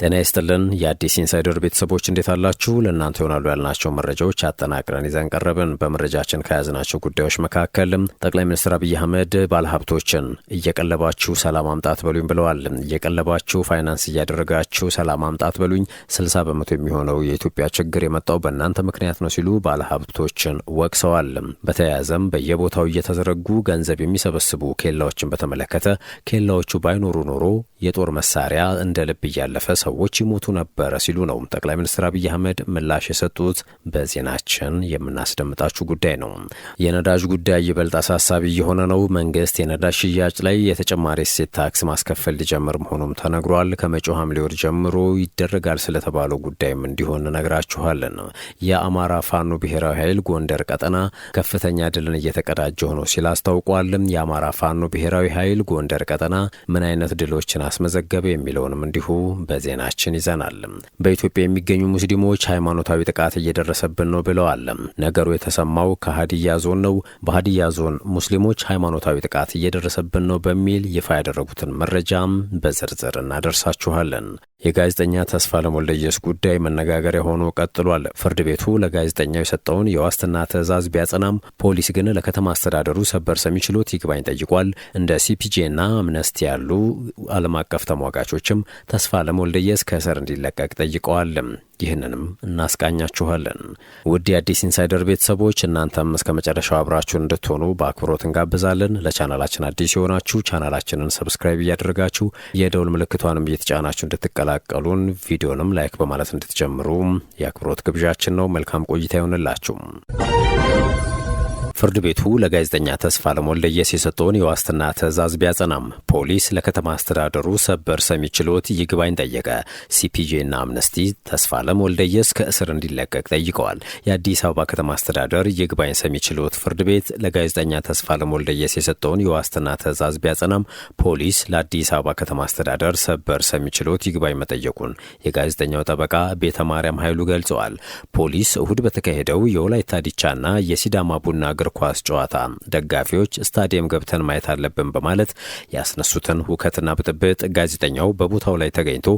ጤና ይስጥልን የአዲስ ኢንሳይደር ቤተሰቦች እንዴት አላችሁ? ለእናንተ ይሆናሉ ያልናቸው መረጃዎች አጠናቅረን ይዘን ቀረብን። በመረጃችን ከያዝናቸው ጉዳዮች መካከል ጠቅላይ ሚኒስትር አብይ አህመድ ባለሀብቶችን እየቀለባችሁ ሰላም አምጣት በሉኝ ብለዋል። እየቀለባችሁ ፋይናንስ እያደረጋችሁ ሰላም አምጣት በሉኝ፣ 60 በመቶ የሚሆነው የኢትዮጵያ ችግር የመጣው በእናንተ ምክንያት ነው ሲሉ ባለሀብቶችን ወቅሰዋል። በተያያዘም በየቦታው እየተዘረጉ ገንዘብ የሚሰበስቡ ኬላዎችን በተመለከተ ኬላዎቹ ባይኖሩ ኖሮ የጦር መሳሪያ እንደ ልብ እያለፈ ሰዎች ይሞቱ ነበር ሲሉ ነው ጠቅላይ ሚኒስትር አብይ አህመድ ምላሽ የሰጡት። በዜናችን የምናስደምጣችሁ ጉዳይ ነው። የነዳጅ ጉዳይ ይበልጥ አሳሳቢ የሆነ ነው። መንግስት የነዳጅ ሽያጭ ላይ የተጨማሪ እሴት ታክስ ማስከፈል ሊጀምር መሆኑም ተነግሯል። ከመጪው ሐምሌ ወር ጀምሮ ይደረጋል ስለተባለው ጉዳይም እንዲሆን ነግራችኋለን። የአማራ ፋኖ ብሔራዊ ኃይል ጎንደር ቀጠና ከፍተኛ ድልን እየተቀዳጀ ሆኖ ሲል አስታውቋል። የአማራ ፋኖ ብሔራዊ ኃይል ጎንደር ቀጠና ምን አይነት ድሎችን አስመዘገበ የሚለውንም እንዲሁ በዜናችን ይዘናል። በኢትዮጵያ የሚገኙ ሙስሊሞች ሃይማኖታዊ ጥቃት እየደረሰብን ነው ብለዋል። ነገሩ የተሰማው ከሀዲያ ዞን ነው። በሀዲያ ዞን ሙስሊሞች ሃይማኖታዊ ጥቃት እየደረሰብን ነው በሚል ይፋ ያደረጉትን መረጃም በዝርዝር እናደርሳችኋለን። የጋዜጠኛ ተስፋለም ወልደየስ ጉዳይ መነጋገሪያ ሆኖ ቀጥሏል። ፍርድ ቤቱ ለጋዜጠኛው የሰጠውን የዋስትና ትዕዛዝ ቢያጸናም ፖሊስ ግን ለከተማ አስተዳደሩ ሰበር ሰሚ ችሎት ይግባኝ ጠይቋል። እንደ ሲፒጄና አምነስቲ ያሉ ዓለም አቀፍ ተሟጋቾችም ተስፋለም ወልደየስ ከእስር እንዲለቀቅ ጠይቀዋል። ይህንንም እናስቃኛችኋለን። ውድ የአዲስ ኢንሳይደር ቤተሰቦች እናንተም እስከ መጨረሻው አብራችሁን እንድትሆኑ በአክብሮት እንጋብዛለን። ለቻናላችን አዲስ የሆናችሁ ቻናላችንን ሰብስክራይብ እያደረጋችሁ የደውል ምልክቷንም እየተጫናችሁ እንድትቀላቀሉን ቪዲዮንም ላይክ በማለት እንድትጀምሩ የአክብሮት ግብዣችን ነው። መልካም ቆይታ ይሆንላችሁ። ፍርድ ቤቱ ለጋዜጠኛ ተስፋለም ወልደየስ የሰጠውን የዋስትና ትዕዛዝ ቢያጸናም ፖሊስ ለከተማ አስተዳደሩ ሰበር ሰሚ ችሎት ይግባኝ ጠየቀ። ሲፒጄና አምነስቲ ተስፋለም ወልደየስ ከእስር እንዲለቀቅ ጠይቀዋል። የአዲስ አበባ ከተማ አስተዳደር ይግባኝ ሰሚ ችሎት ፍርድ ቤት ለጋዜጠኛ ተስፋለም ወልደየስ የሰጠውን የዋስትና ትዕዛዝ ቢያጸናም ፖሊስ ለአዲስ አበባ ከተማ አስተዳደር ሰበር ሰሚ ችሎት ይግባኝ መጠየቁን የጋዜጠኛው ጠበቃ ቤተ ማርያም ኃይሉ ገልጸዋል። ፖሊስ እሁድ በተካሄደው የወላይታ ዲቻና የሲዳማ ቡና እግር ኳስ ጨዋታ ደጋፊዎች ስታዲየም ገብተን ማየት አለብን በማለት ያስነሱትን ሁከትና ብጥብጥ ጋዜጠኛው በቦታው ላይ ተገኝቶ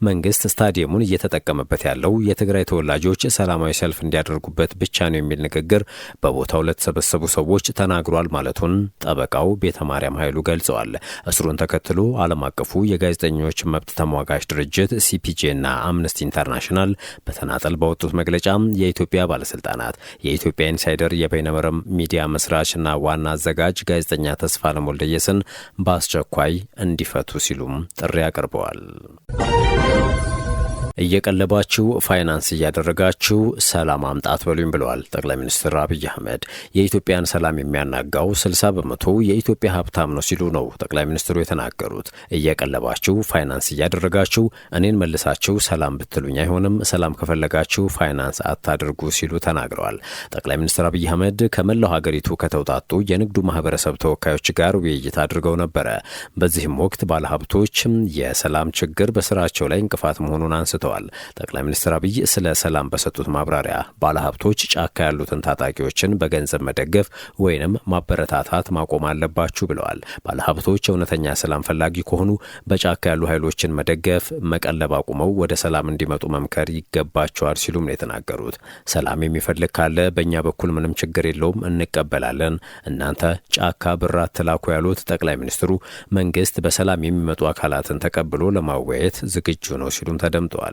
መንግስት ስታዲየሙን እየተጠቀመበት ያለው የትግራይ ተወላጆች ሰላማዊ ሰልፍ እንዲያደርጉበት ብቻ ነው የሚል ንግግር በቦታው ለተሰበሰቡ ሰዎች ተናግሯል ማለቱን ጠበቃው ቤተ ማርያም ኃይሉ ገልጸዋል። እስሩን ተከትሎ ዓለም አቀፉ የጋዜጠኞች መብት ተሟጋች ድርጅት ሲፒጄና አምነስቲ ኢንተርናሽናል በተናጠል ባወጡት መግለጫ የኢትዮጵያ ባለስልጣናት የኢትዮጵያ ኢንሳይደር የበይነመረብ ሚዲያ መስራችና ዋና አዘጋጅ ጋዜጠኛ ተስፋለም ወልደየስን በአስቸኳይ እንዲፈቱ ሲሉም ጥሪ አቅርበዋል። እየቀለባችሁ ፋይናንስ እያደረጋችሁ ሰላም አምጣት በሉኝ ብለዋል ጠቅላይ ሚኒስትር አብይ አህመድ። የኢትዮጵያን ሰላም የሚያናጋው 60 በመቶ የኢትዮጵያ ሀብታም ነው ሲሉ ነው ጠቅላይ ሚኒስትሩ የተናገሩት። እየቀለባችሁ ፋይናንስ እያደረጋችሁ እኔን መልሳችሁ ሰላም ብትሉኝ አይሆንም፣ ሰላም ከፈለጋችሁ ፋይናንስ አታድርጉ ሲሉ ተናግረዋል። ጠቅላይ ሚኒስትር አብይ አህመድ ከመላው ሀገሪቱ ከተውጣጡ የንግዱ ማህበረሰብ ተወካዮች ጋር ውይይት አድርገው ነበረ። በዚህም ወቅት ባለሀብቶች የሰላም ችግር በስራቸው ላይ እንቅፋት መሆኑን አንስተዋል። ጠቅላይ ሚኒስትር አብይ ስለ ሰላም በሰጡት ማብራሪያ ባለሀብቶች ጫካ ያሉትን ታጣቂዎችን በገንዘብ መደገፍ ወይንም ማበረታታት ማቆም አለባችሁ ብለዋል። ባለሀብቶች እውነተኛ ሰላም ፈላጊ ከሆኑ በጫካ ያሉ ኃይሎችን መደገፍ፣ መቀለብ አቁመው ወደ ሰላም እንዲመጡ መምከር ይገባቸዋል ሲሉም ነው የተናገሩት። ሰላም የሚፈልግ ካለ በእኛ በኩል ምንም ችግር የለውም፣ እንቀበላለን። እናንተ ጫካ ብር አትላኩ ያሉት ጠቅላይ ሚኒስትሩ መንግስት በሰላም የሚመጡ አካላትን ተቀብሎ ለማወያየት ዝግጁ ነው ሲሉም ተደምጠዋል።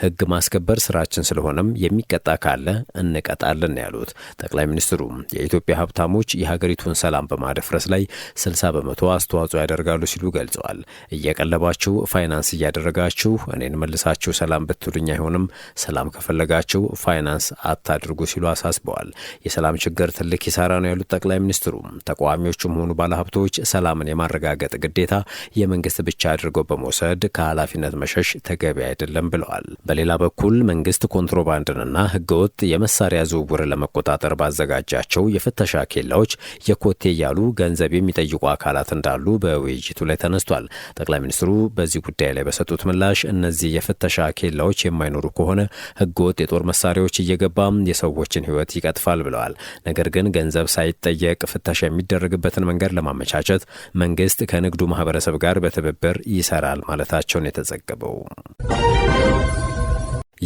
ህግ ማስከበር ስራችን ስለሆነም የሚቀጣ ካለ እንቀጣለን ያሉት ጠቅላይ ሚኒስትሩ የኢትዮጵያ ሀብታሞች የሀገሪቱን ሰላም በማደፍረስ ላይ 60 በመቶ አስተዋጽኦ ያደርጋሉ ሲሉ ገልጸዋል። እየቀለባችሁ ፋይናንስ እያደረጋችሁ እኔን መልሳችሁ ሰላም ብትሉኝ አይሆንም፣ ሰላም ከፈለጋችሁ ፋይናንስ አታድርጉ ሲሉ አሳስበዋል። የሰላም ችግር ትልቅ ኪሳራ ነው ያሉት ጠቅላይ ሚኒስትሩ ተቃዋሚዎቹም ሆኑ ባለሀብቶች ሰላምን የማረጋገጥ ግዴታ የመንግስት ብቻ አድርገው በመውሰድ ከኃላፊነት መሸሽ ተገቢ አይደለም ብለዋል። በሌላ በኩል መንግስት ኮንትሮባንድንና ህገወጥ የመሳሪያ ዝውውር ለመቆጣጠር ባዘጋጃቸው የፍተሻ ኬላዎች የኮቴ እያሉ ገንዘብ የሚጠይቁ አካላት እንዳሉ በውይይቱ ላይ ተነስቷል። ጠቅላይ ሚኒስትሩ በዚህ ጉዳይ ላይ በሰጡት ምላሽ እነዚህ የፍተሻ ኬላዎች የማይኖሩ ከሆነ ህገወጥ የጦር መሳሪያዎች እየገባም የሰዎችን ህይወት ይቀጥፋል ብለዋል። ነገር ግን ገንዘብ ሳይጠየቅ ፍተሻ የሚደረግበትን መንገድ ለማመቻቸት መንግስት ከንግዱ ማህበረሰብ ጋር በትብብር ይሰራል ማለታቸውን የተዘገበው።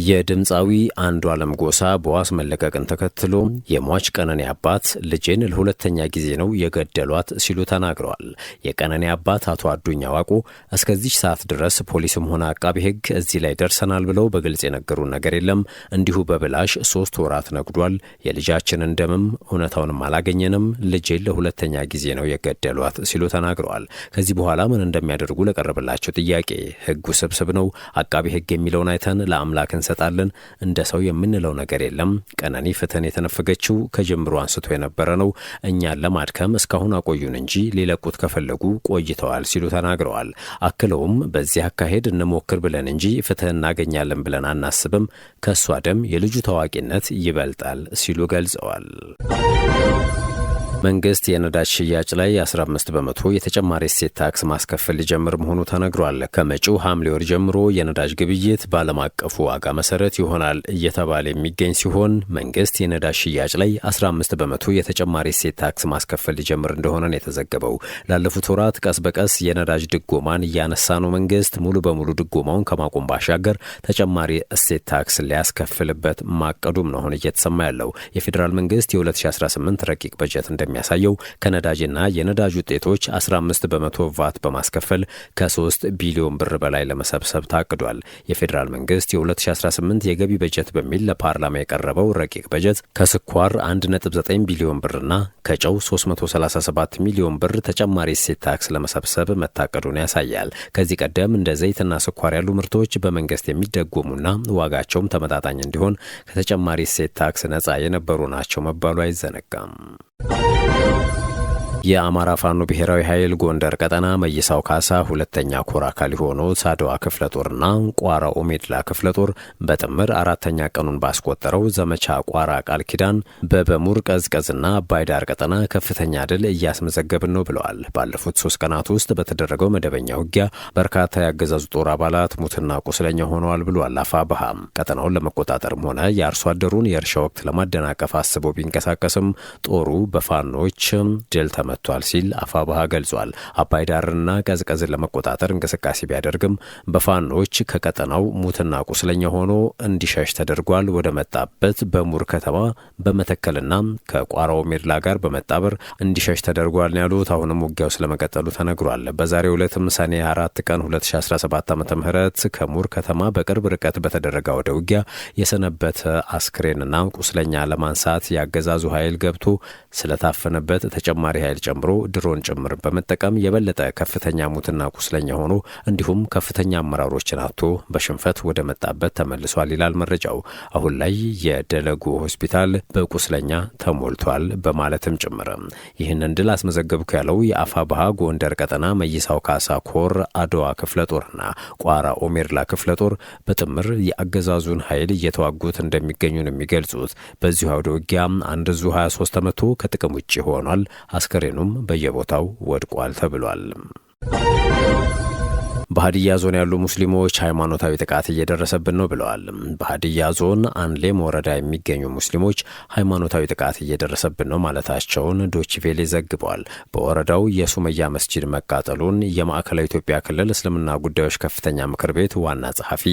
የድምፃዊ አንዱዓለም ጎሳ በዋስ መለቀቅን ተከትሎ የሟች ቀነኔ አባት ልጄን ለሁለተኛ ጊዜ ነው የገደሏት ሲሉ ተናግረዋል። የቀነኔ አባት አቶ አዱኛ ዋቆ እስከዚህ ሰዓት ድረስ ፖሊስም ሆነ አቃቢ ህግ እዚህ ላይ ደርሰናል ብለው በግልጽ የነገሩን ነገር የለም። እንዲሁ በብላሽ 3 ወራት ነግዷል። የልጃችንን ደምም እውነታውንም አላገኘንም። ልጄን ለሁለተኛ ጊዜ ነው የገደሏት ሲሉ ተናግረዋል። ከዚህ በኋላ ምን እንደሚያደርጉ ለቀረበላቸው ጥያቄ ህጉ ስብስብ ነው። አቃቢ ህግ የሚለውን አይተን ለአምላክ እንሰጣለን። እንደ ሰው የምንለው ነገር የለም። ቀነኒ ፍትህን የተነፈገችው ከጀምሮ አንስቶ የነበረ ነው። እኛን ለማድከም እስካሁን አቆዩን እንጂ ሊለቁት ከፈለጉ ቆይተዋል ሲሉ ተናግረዋል። አክለውም በዚህ አካሄድ እንሞክር ብለን እንጂ ፍትህ እናገኛለን ብለን አናስብም። ከእሷ ደም የልጁ ታዋቂነት ይበልጣል ሲሉ ገልጸዋል። መንግስት የነዳጅ ሽያጭ ላይ 15 በመቶ የተጨማሪ እሴት ታክስ ማስከፈል ሊጀምር መሆኑ ተነግሯል። ከመጪው ሐምሌ ወር ጀምሮ የነዳጅ ግብይት በዓለም አቀፉ ዋጋ መሰረት ይሆናል እየተባለ የሚገኝ ሲሆን መንግስት የነዳጅ ሽያጭ ላይ 15 በመቶ የተጨማሪ እሴት ታክስ ማስከፈል ሊጀምር እንደሆነ ነው የተዘገበው። ላለፉት ወራት ቀስ በቀስ የነዳጅ ድጎማን እያነሳ ነው። መንግስት ሙሉ በሙሉ ድጎማውን ከማቆም ባሻገር ተጨማሪ እሴት ታክስ ሊያስከፍልበት ማቀዱም ነው አሁን እየተሰማ ያለው። የፌዴራል መንግስት የ2018 ረቂቅ በጀት የሚያሳየው ከነዳጅና የነዳጅ ውጤቶች 15 በመቶ ቫት በማስከፈል ከ3 ቢሊዮን ብር በላይ ለመሰብሰብ ታቅዷል። የፌዴራል መንግስት የ2018 የገቢ በጀት በሚል ለፓርላማ የቀረበው ረቂቅ በጀት ከስኳር 1.9 ቢሊዮን ብርና ከጨው 337 ሚሊዮን ብር ተጨማሪ እሴት ታክስ ለመሰብሰብ መታቀዱን ያሳያል። ከዚህ ቀደም እንደ ዘይትና ስኳር ያሉ ምርቶች በመንግስት የሚደጎሙና ዋጋቸውም ተመጣጣኝ እንዲሆን ከተጨማሪ እሴት ታክስ ነጻ የነበሩ ናቸው መባሉ አይዘነጋም። የአማራ ፋኖ ብሔራዊ ኃይል ጎንደር ቀጠና መይሳው ካሳ ሁለተኛ ኮር አካል የሆኑት አድዋ ክፍለ ጦርና ቋራ ኦሜድላ ክፍለ ጦር በጥምር 4ኛ ቀኑን ባስቆጠረው ዘመቻ ቋራ ቃል ኪዳን በበሙር ቀዝቀዝና አባይዳር ቀጠና ከፍተኛ ድል እያስመዘገብን ነው ብለዋል። ባለፉት 3 ቀናት ውስጥ በተደረገው መደበኛ ውጊያ በርካታ ያገዛዙ ጦር አባላት ሙትና ቁስለኛ ሆነዋል ብሏል። አፋብኃ ቀጠናውን ለመቆጣጠርም ሆነ የአርሶ አደሩን የእርሻ ወቅት ለማደናቀፍ አስቦ ቢንቀሳቀስም ጦሩ በፋኖች ድል መጥቷል ሲል አፋብኃ ገልጿል። አባይዳርና ቀዝቀዝን ለመቆጣጠር እንቅስቃሴ ቢያደርግም በፋኖች ከቀጠናው ሙትና ቁስለኛ ሆኖ እንዲሸሽ ተደርጓል። ወደ መጣበት በሙር ከተማ በመተከልና ከቋራው ሜድላ ጋር በመጣበር እንዲሸሽ ተደርጓል ያሉት አሁንም ውጊያው ስለመቀጠሉ ተነግሯል። በዛሬው ዕለትም ሰኔ 4 ቀን 2017 ዓ.ም ከሙር ከተማ በቅርብ ርቀት በተደረገ ወደ ውጊያ የሰነበተ አስክሬንና ቁስለኛ ለማንሳት ያገዛዙ ኃይል ገብቶ ስለታፈነበት ተጨማሪ ኃይል ጨምሮ ድሮን ጭምር በመጠቀም የበለጠ ከፍተኛ ሙትና ቁስለኛ ሆኖ እንዲሁም ከፍተኛ አመራሮችን አጥቶ በሽንፈት ወደ መጣበት ተመልሷል ይላል መረጃው። አሁን ላይ የደለጉ ሆስፒታል በቁስለኛ ተሞልቷል በማለትም ጭምር ይህንን ድል አስመዘገብኩ ያለው የአፋብኃ ጎንደር ቀጠና መይሳው ካሳ ኮር አድዋ ክፍለ ጦርና ቋራ ኦሜድላ ክፍለ ጦር በጥምር የአገዛዙን ኃይል እየተዋጉት እንደሚገኙ ነው የሚገልጹት። በዚሁ አውደ ውጊያ አንድ ዙ 23 ተመቶ ከጥቅም ውጭ ሆኗል። አስከሬኑም በየቦታው ወድቋል ተብሏል። በሀዲያ ዞን ያሉ ሙስሊሞች ሃይማኖታዊ ጥቃት እየደረሰብን ነው ብለዋል። በሀዲያ ዞን አንሌም ወረዳ የሚገኙ ሙስሊሞች ሃይማኖታዊ ጥቃት እየደረሰብን ነው ማለታቸውን ዶችቬሌ ዘግቧል። በወረዳው የሱመያ መስጂድ መቃጠሉን የማዕከላዊ ኢትዮጵያ ክልል እስልምና ጉዳዮች ከፍተኛ ምክር ቤት ዋና ጸሐፊ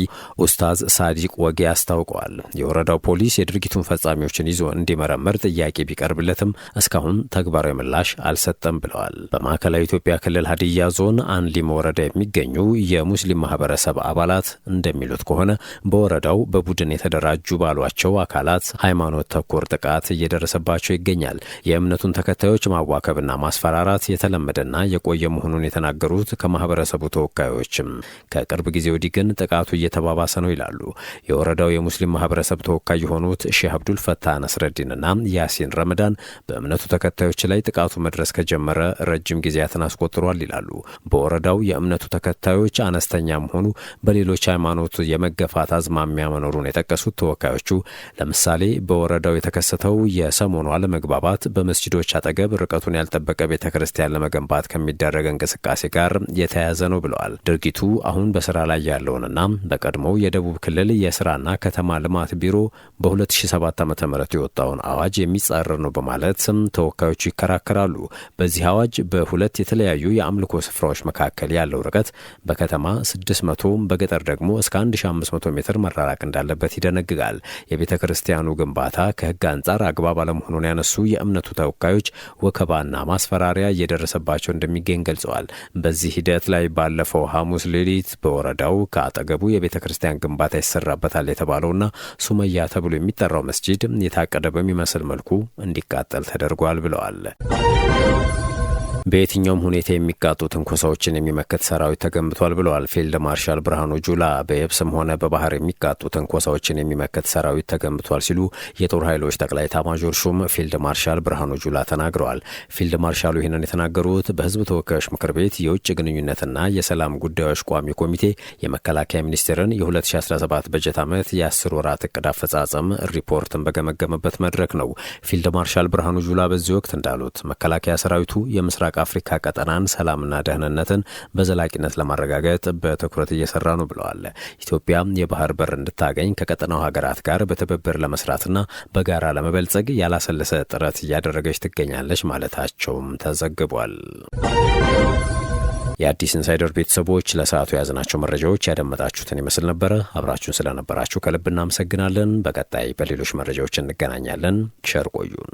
ኡስታዝ ሳዲቅ ወጌ አስታውቀዋል። የወረዳው ፖሊስ የድርጊቱን ፈጻሚዎችን ይዞ እንዲመረምር ጥያቄ ቢቀርብለትም እስካሁን ተግባራዊ ምላሽ አልሰጠም ብለዋል። በማዕከላዊ ኢትዮጵያ ክልል ሀዲያ ዞን አንሊም ወረዳ የሚገኙ የሙስሊም ማህበረሰብ አባላት እንደሚሉት ከሆነ በወረዳው በቡድን የተደራጁ ባሏቸው አካላት ሃይማኖት ተኮር ጥቃት እየደረሰባቸው ይገኛል። የእምነቱን ተከታዮች ማዋከብና ማስፈራራት የተለመደና የቆየ መሆኑን የተናገሩት ከማህበረሰቡ ተወካዮችም ከቅርብ ጊዜ ወዲህ ግን ጥቃቱ እየተባባሰ ነው ይላሉ። የወረዳው የሙስሊም ማህበረሰብ ተወካይ የሆኑት ሼህ አብዱል ፈታህ ነስረዲንና ያሲን ረመዳን በእምነቱ ተከታዮች ላይ ጥቃቱ መድረስ ከጀመረ ረጅም ጊዜያትን አስቆጥሯል ይላሉ። በወረዳው የእምነቱ ተከታዮች ተፈናቃዮች አነስተኛ መሆኑ በሌሎች ሃይማኖት የመገፋት አዝማሚያ መኖሩን የጠቀሱት ተወካዮቹ ለምሳሌ በወረዳው የተከሰተው የሰሞኑ አለመግባባት በመስጂዶች አጠገብ ርቀቱን ያልጠበቀ ቤተክርስቲያን ለመገንባት ከሚደረግ እንቅስቃሴ ጋር የተያያዘ ነው ብለዋል። ድርጊቱ አሁን በስራ ላይ ያለውንና በቀድሞው የደቡብ ክልል የስራና ከተማ ልማት ቢሮ በ2007 ዓ.ም የወጣውን አዋጅ የሚጻረር ነው በማለት ተወካዮቹ ይከራከራሉ። በዚህ አዋጅ በሁለት የተለያዩ የአምልኮ ስፍራዎች መካከል ያለው ርቀት በከተማ 600 በገጠር ደግሞ እስከ 1500 ሜትር መራራቅ እንዳለበት ይደነግጋል። የቤተ ክርስቲያኑ ግንባታ ከሕግ አንጻር አግባብ አለመሆኑን ያነሱ የእምነቱ ተወካዮች ወከባና ማስፈራሪያ እየደረሰባቸው እንደሚገኝ ገልጸዋል። በዚህ ሂደት ላይ ባለፈው ሐሙስ ሌሊት በወረዳው ከአጠገቡ የቤተ ክርስቲያን ግንባታ ይሰራበታል የተባለውና ሱመያ ተብሎ የሚጠራው መስጂድ የታቀደ በሚመስል መልኩ እንዲቃጠል ተደርጓል ብለዋል። በየትኛውም ሁኔታ የሚቃጡ ትንኮሳዎችን የሚመክት ሰራዊት ተገንብቷል ብለዋል ፊልድ ማርሻል ብርሃኑ ጁላ። በየብስም ሆነ በባህር የሚቃጡ ትንኮሳዎችን የሚመክት ሰራዊት ተገንብቷል ሲሉ የጦር ኃይሎች ጠቅላይ ኤታማዦር ሹም ፊልድ ማርሻል ብርሃኑ ጁላ ተናግረዋል። ፊልድ ማርሻሉ ይህንን የተናገሩት በሕዝብ ተወካዮች ምክር ቤት የውጭ ግንኙነትና የሰላም ጉዳዮች ቋሚ ኮሚቴ የመከላከያ ሚኒስቴርን የ2017 በጀት ዓመት የ10 ወራት እቅድ አፈጻጸም ሪፖርትን በገመገመበት መድረክ ነው። ፊልድ ማርሻል ብርሃኑ ጁላ በዚህ ወቅት እንዳሉት መከላከያ ሰራዊቱ የምስራቅ አፍሪካ ቀጠናን ሰላምና ደህንነትን በዘላቂነት ለማረጋገጥ በትኩረት እየሰራ ነው ብለዋል። ኢትዮጵያ የባህር በር እንድታገኝ ከቀጠናው ሀገራት ጋር በትብብር ለመስራትና በጋራ ለመበልጸግ ያላሰለሰ ጥረት እያደረገች ትገኛለች ማለታቸውም ተዘግቧል። የአዲስ ኢንሳይደር ቤተሰቦች ለሰዓቱ የያዝናቸው መረጃዎች ያደመጣችሁትን ይመስል ነበረ። አብራችሁን ስለነበራችሁ ከልብ እናመሰግናለን። በቀጣይ በሌሎች መረጃዎች እንገናኛለን። ቸር ቆዩን።